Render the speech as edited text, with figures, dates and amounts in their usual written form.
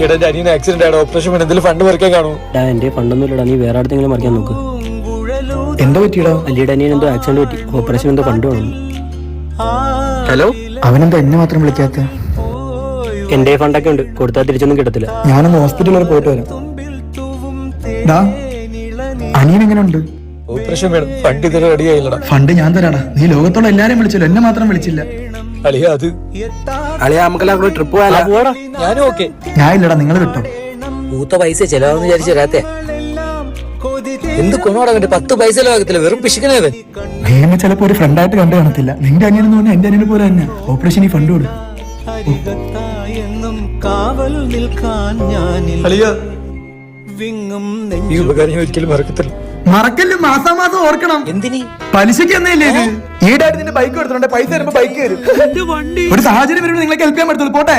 എടാ അനിയന് ആക്സിഡന്റ് ആണ്, ഓപ്പറേഷൻ വേണം, എന്തെങ്കിലും ഫണ്ട് മറിക്കാൻ കാണൂ? എന്റെ ഫണ്ടൊന്നും ഇല്ലടാ, നീ വേറെ അടുത്തെങ്കിലും മറിക്കാൻ നോക്ക്. എന്താ പറ്റിയടാ? അല്ലിയുടെ അനിയൻ എന്തോ ആക്സിഡന്റ് പറ്റി, ഓപ്പറേഷൻ എന്തോ ഫണ്ട് വേണം. ഹലോ, അവനെന്താ എന്നെ മാത്രം വിളിക്കാത്ത? എന്റെ ഫണ്ടൊക്കെ ഉണ്ട്, കൊടുത്താൽ തിരിച്ചൊന്നും കിട്ടത്തില്ല. ഞാനൊന്ന് ഹോസ്പിറ്റലിൽ വരെ പോയിട്ട് വരാം. അനിയൻ എങ്ങനെയുണ്ട്? ഓപ്പറേഷൻ വേണം, ഫണ്ട് ഇതുവരെ റെഡി ആയില്ലടാ. ഫണ്ട് ഞാൻ തരാടാ. നീ ലോകത്തോളം എല്ലാരും വിളിച്ചല്ലോ, എന്നെ മാത്രം വിളിച്ചില്ല. അളിയ അത് അളിയാ നമുക്കെല്ലാം കൂടെ ട്രിപ്പ് പോവാ. ഞാനും ഓക്കെ. ഞാൻ ഇല്ലടാ, നിങ്ങൾ വിട്ടോ. പൂത്ത പൈസ ചെലവാന്ന് വിചാരിച്ചു വരാത്തെ. എന്ത് കൊണോടാ, 10 പൈസ ചെലവാകത്തില്ല, വെറും പിശുക്കനവൻ. നീ എന്നെ ചിലപ്പോ ഒരു ഫ്രണ്ടായിട്ട് കണ്ടു കാണത്തില്ല. നിന്റെ അനിയനെന്ന് പറഞ്ഞാൽ എന്റെ അനിയനെ പോലെ തന്നെ. ഓപ്പറേഷൻ ഈ ഫണ്ട് കൊടു. ഈ ഉപകാരം ഞാൻ ഒരിക്കലും മറക്കത്തില്ല. മറക്കല്ല്, മാസാമാസം ഓർക്കണം. എന്തിനീ? പലിശക്ക് എന്നല്ലേ ഇത്? ഈടായിട്ട് നിന്റെ ബൈക്ക് എടുത്തോണ്ട് പൈസ വരുമ്പോ ബൈക്ക് വരും. ഒരു സാഹചര്യം വരുമ്പോൾ നിങ്ങൾക്ക് ഹെൽപ്പ് ചെയ്യാൻ പറ്റത്തുള്ളൂ. പോട്ടെ.